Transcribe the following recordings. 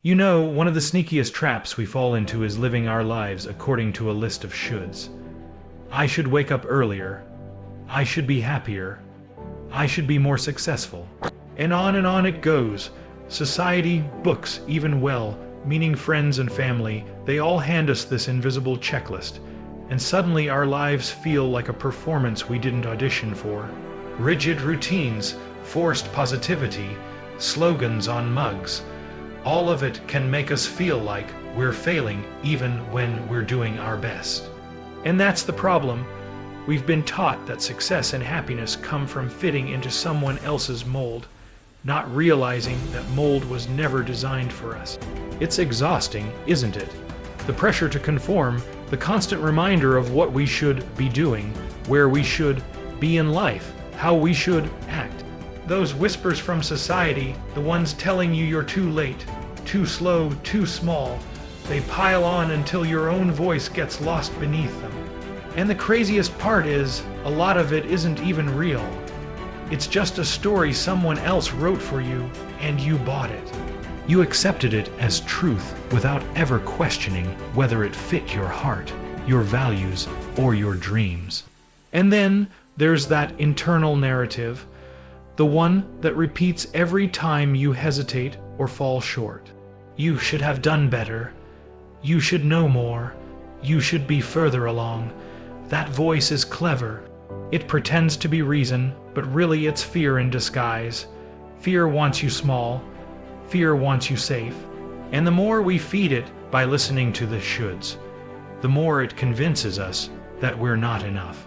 You know, one of the sneakiest traps we fall into is living our lives according to a list of shoulds. I should wake up earlier. I should be happier. I should be more successful. And on it goes. Society, books, even well-meaning friends and family, they all hand us this invisible checklist. And suddenly our lives feel like a performance we didn't audition for. Rigid routines, forced positivity, slogans on mugs. All of it can make us feel like we're failing even when we're doing our best. And that's the problem. We've been taught that success and happiness come from fitting into someone else's mold, not realizing that mold was never designed for us. It's exhausting, isn't it? The pressure to conform, the constant reminder of what we should be doing, where we should be in life, how we should act. Those whispers from society, the ones telling you you're too late, too slow, too small, they pile on until your own voice gets lost beneath them. And the craziest part is, a lot of it isn't even real. It's just a story someone else wrote for you, and you bought it. You accepted it as truth without ever questioning whether it fit your heart, your values, or your dreams. And then there's that internal narrative, the one that repeats every time you hesitate or fall short. You should have done better. You should know more. You should be further along. That voice is clever. It pretends to be reason, but really it's fear in disguise. Fear wants you small. Fear wants you safe. And the more we feed it by listening to the shoulds, the more it convinces us that we're not enough.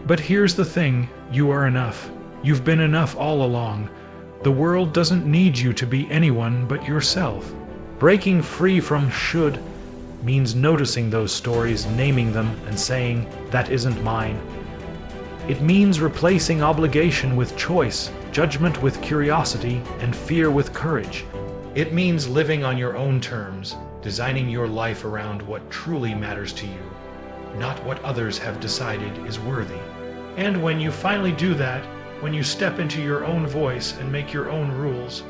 But here's the thing, you are enough. You've been enough all along. The world doesn't need you to be anyone but yourself. Breaking free from should means noticing those stories, naming them, and saying, that isn't mine. It means replacing obligation with choice, judgment with curiosity, and fear with courage. It means living on your own terms, designing your life around what truly matters to you, not what others have decided is worthy. And when you finally do that, when you step into your own voice and make your own rules,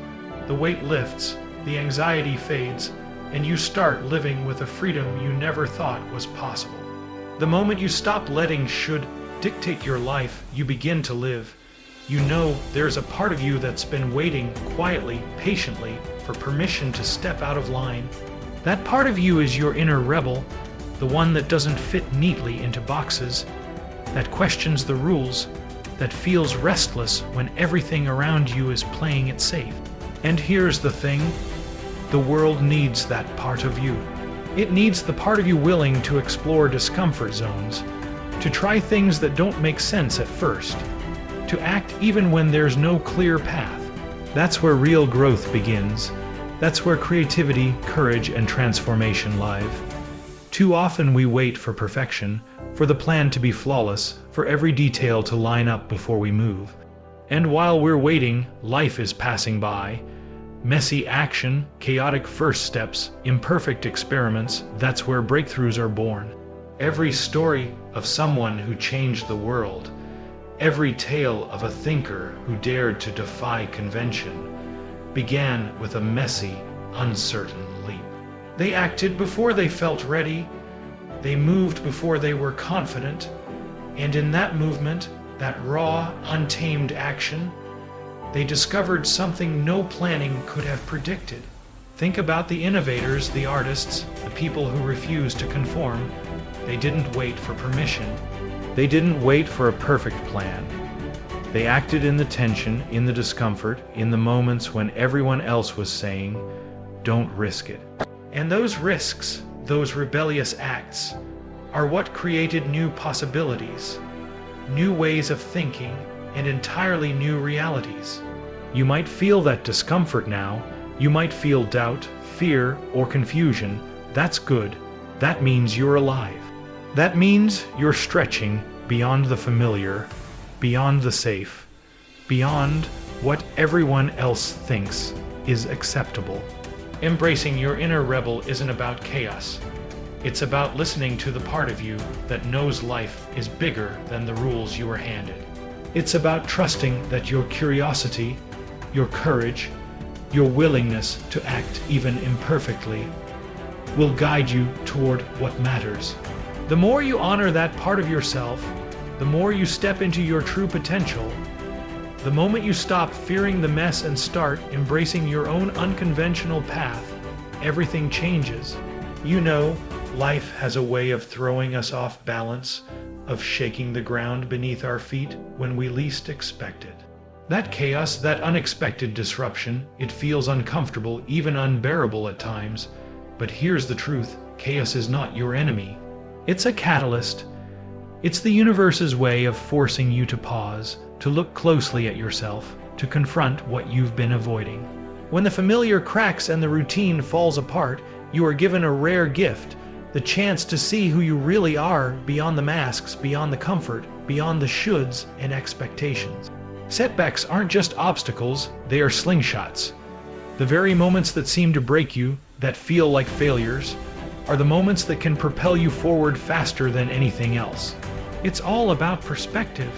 the weight lifts, the anxiety fades, and you start living with a freedom you never thought was possible. The moment you stop letting should dictate your life, you begin to live. You know there's a part of you that's been waiting quietly, patiently, for permission to step out of line. That part of you is your inner rebel, the one that doesn't fit neatly into boxes, that questions the rules, that feels restless when everything around you is playing it safe. And here's the thing, the world needs that part of you. It needs the part of you willing to explore discomfort zones, to try things that don't make sense at first, to act even when there's no clear path. That's where real growth begins. That's where creativity, courage, and transformation live. Too often we wait for perfection, for the plan to be flawless, for every detail to line up before we move. And while we're waiting, life is passing by. Messy action, chaotic first steps, imperfect experiments, that's where breakthroughs are born. Every story of someone who changed the world, every tale of a thinker who dared to defy convention, began with a messy, uncertain leap. They acted before they felt ready, they moved before they were confident, and in that movement, that raw, untamed action, they discovered something no planning could have predicted. Think about the innovators, the artists, the people who refused to conform. They didn't wait for permission. They didn't wait for a perfect plan. They acted in the tension, in the discomfort, in the moments when everyone else was saying, don't risk it. And those risks, those rebellious acts, are what created new possibilities, new ways of thinking, and entirely new realities. You might feel that discomfort now. You might feel doubt, fear, or confusion. That's good. That means you're alive. That means you're stretching beyond the familiar, beyond the safe, beyond what everyone else thinks is acceptable. Embracing your inner rebel isn't about chaos. It's about listening to the part of you that knows life is bigger than the rules you were handed. It's about trusting that your curiosity, your courage, your willingness to act even imperfectly, will guide you toward what matters. The more you honor that part of yourself, the more you step into your true potential. The moment you stop fearing the mess and start embracing your own unconventional path, everything changes. You know, life has a way of throwing us off balance, of shaking the ground beneath our feet when we least expect it. That chaos, that unexpected disruption, it feels uncomfortable, even unbearable at times. But here's the truth: chaos is not your enemy. It's a catalyst. It's the universe's way of forcing you to pause, to look closely at yourself, to confront what you've been avoiding. When the familiar cracks and the routine falls apart, you are given a rare gift, the chance to see who you really are beyond the masks, beyond the comfort, beyond the shoulds and expectations. Setbacks aren't just obstacles, they are slingshots. The very moments that seem to break you, that feel like failures, are the moments that can propel you forward faster than anything else. It's all about perspective.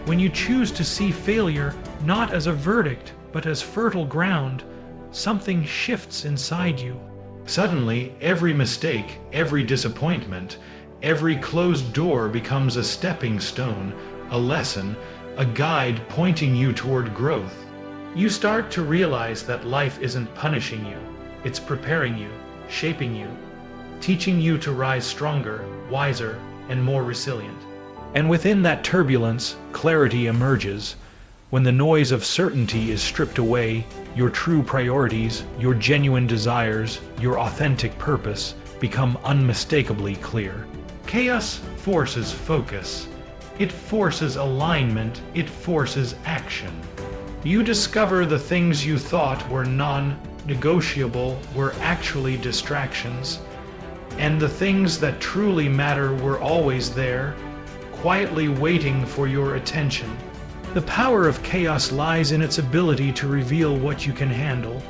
When you choose to see failure not as a verdict, but as fertile ground, something shifts inside you. Suddenly, every mistake, every disappointment, every closed door becomes a stepping stone, a lesson, a guide pointing you toward growth. You start to realize that life isn't punishing you, it's preparing you, shaping you, teaching you to rise stronger, wiser, and more resilient. And within that turbulence, clarity emerges. When the noise of certainty is stripped away, your true priorities, your genuine desires, your authentic purpose become unmistakably clear. Chaos forces focus. It forces alignment. It forces action. You discover the things you thought were non-negotiable were actually distractions, and the things that truly matter were always there, quietly waiting for your attention. The power of chaos lies in its ability to reveal what you can handle,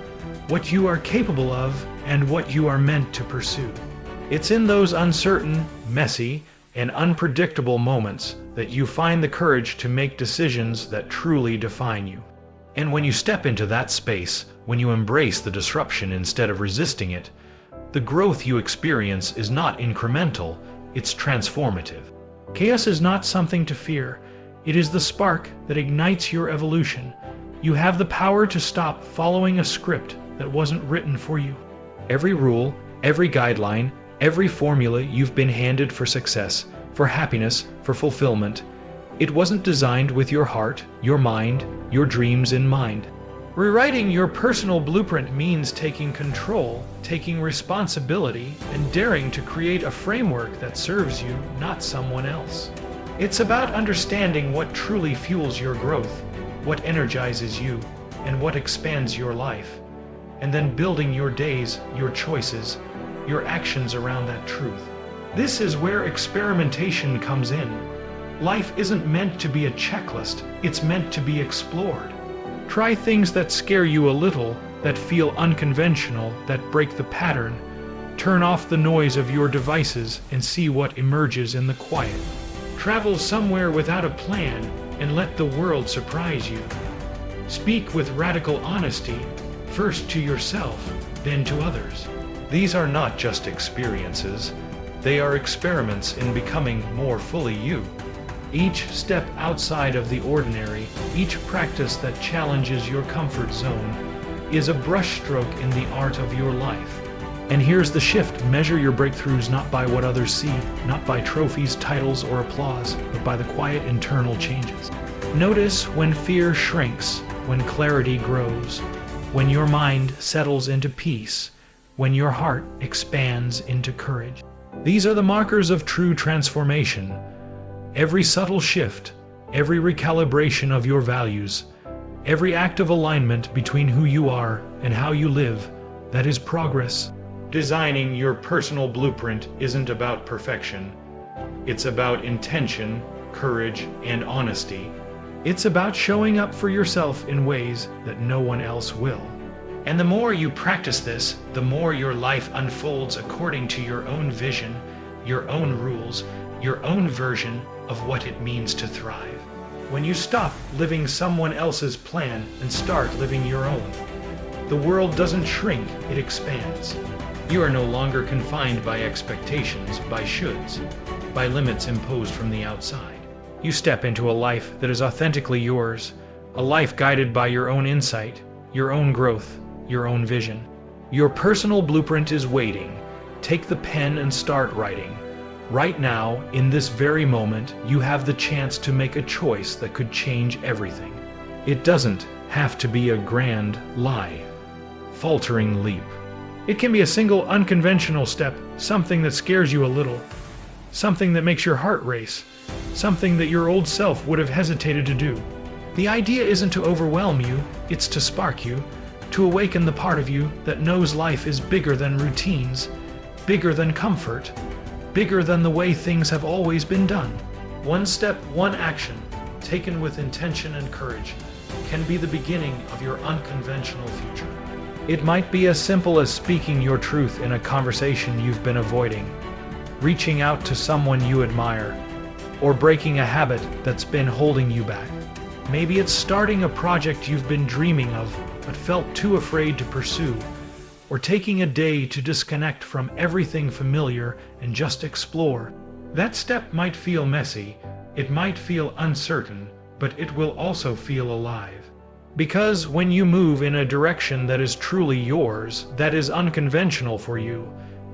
what you are capable of, and what you are meant to pursue. It's in those uncertain, messy, and unpredictable moments that you find the courage to make decisions that truly define you. And when you step into that space, when you embrace the disruption instead of resisting it, the growth you experience is not incremental, it's transformative. Chaos is not something to fear. It is the spark that ignites your evolution. You have the power to stop following a script that wasn't written for you. Every rule, every guideline, every formula you've been handed for success, for happiness, for fulfillment, it wasn't designed with your heart, your mind, your dreams in mind. Rewriting your personal blueprint means taking control, taking responsibility, and daring to create a framework that serves you, not someone else. It's about understanding what truly fuels your growth, what energizes you, and what expands your life, and then building your days, your choices, your actions around that truth. This is where experimentation comes in. Life isn't meant to be a checklist, it's meant to be explored. Try things that scare you a little, that feel unconventional, that break the pattern. Turn off the noise of your devices and see what emerges in the quiet. Travel somewhere without a plan and let the world surprise you. Speak with radical honesty, first to yourself, then to others. These are not just experiences, they are experiments in becoming more fully you. Each step outside of the ordinary, each practice that challenges your comfort zone, is a brushstroke in the art of your life. And here's the shift: measure your breakthroughs not by what others see, not by trophies, titles, or applause, but by the quiet internal changes. Notice when fear shrinks, when clarity grows, when your mind settles into peace, when your heart expands into courage. These are the markers of true transformation. Every subtle shift, every recalibration of your values, every act of alignment between who you are and how you live, that is progress. Designing your personal blueprint isn't about perfection. It's about intention, courage, and honesty. It's about showing up for yourself in ways that no one else will. And the more you practice this, the more your life unfolds according to your own vision, your own rules, your own version of what it means to thrive. When you stop living someone else's plan and start living your own, The world doesn't shrink, it expands. You are no longer confined by expectations, by shoulds, by limits imposed from the outside. You step into a life that is authentically yours, a life guided by your own insight, your own growth, your own vision. Your personal blueprint is waiting. Take the pen and start writing. Right now, in this very moment, you have the chance to make a choice that could change everything. It doesn't have to be a grand lie, faltering leap. It can be a single unconventional step, something that scares you a little, something that makes your heart race, something that your old self would have hesitated to do. The idea isn't to overwhelm you, it's to spark you, to awaken the part of you that knows life is bigger than routines, bigger than comfort, bigger than the way things have always been done. One step, one action, taken with intention and courage, can be the beginning of your unconventional future. It might be as simple as speaking your truth in a conversation you've been avoiding, reaching out to someone you admire, or breaking a habit that's been holding you back. Maybe it's starting a project you've been dreaming of but felt too afraid to pursue, or taking a day to disconnect from everything familiar and just explore. That step might feel messy, it might feel uncertain, but it will also feel alive. Because when you move in a direction that is truly yours, that is unconventional for you,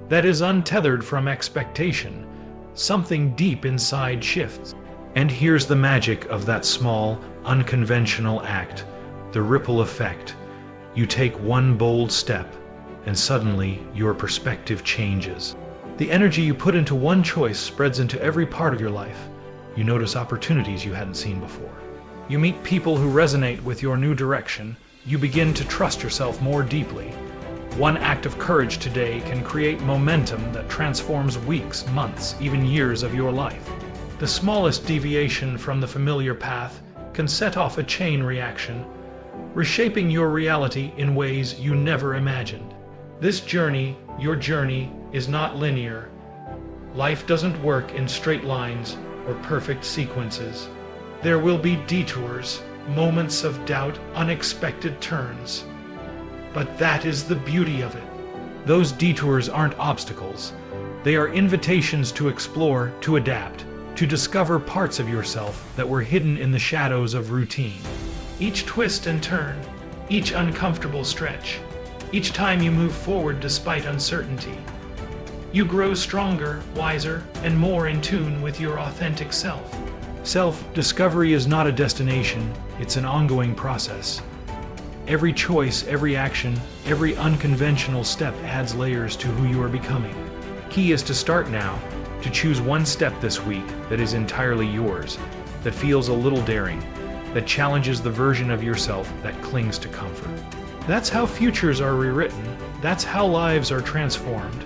that is untethered from expectation, something deep inside shifts. And here's the magic of that small, unconventional act, the ripple effect. You take one bold step, and suddenly your perspective changes. The energy you put into one choice spreads into every part of your life. You notice opportunities you hadn't seen before. You meet people who resonate with your new direction. You begin to trust yourself more deeply. One act of courage today can create momentum that transforms weeks, months, even years of your life. The smallest deviation from the familiar path can set off a chain reaction, reshaping your reality in ways you never imagined. This journey, your journey, is not linear. Life doesn't work in straight lines or perfect sequences. There will be detours, moments of doubt, unexpected turns. But that is the beauty of it. Those detours aren't obstacles. They are invitations to explore, to adapt, to discover parts of yourself that were hidden in the shadows of routine. Each twist and turn, each uncomfortable stretch, each time you move forward despite uncertainty, you grow stronger, wiser, and more in tune with your authentic self. Self-discovery is not a destination, it's an ongoing process. Every choice, every action, every unconventional step adds layers to who you are becoming. Key is to start now, to choose one step this week that is entirely yours, that feels a little daring, that challenges the version of yourself that clings to comfort. That's how futures are rewritten. That's how lives are transformed.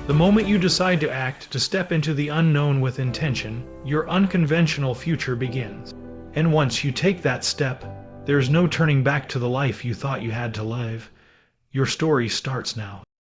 The moment you decide to act, to step into the unknown with intention, your unconventional future begins. And once you take that step, there's no turning back to the life you thought you had to live. Your story starts now.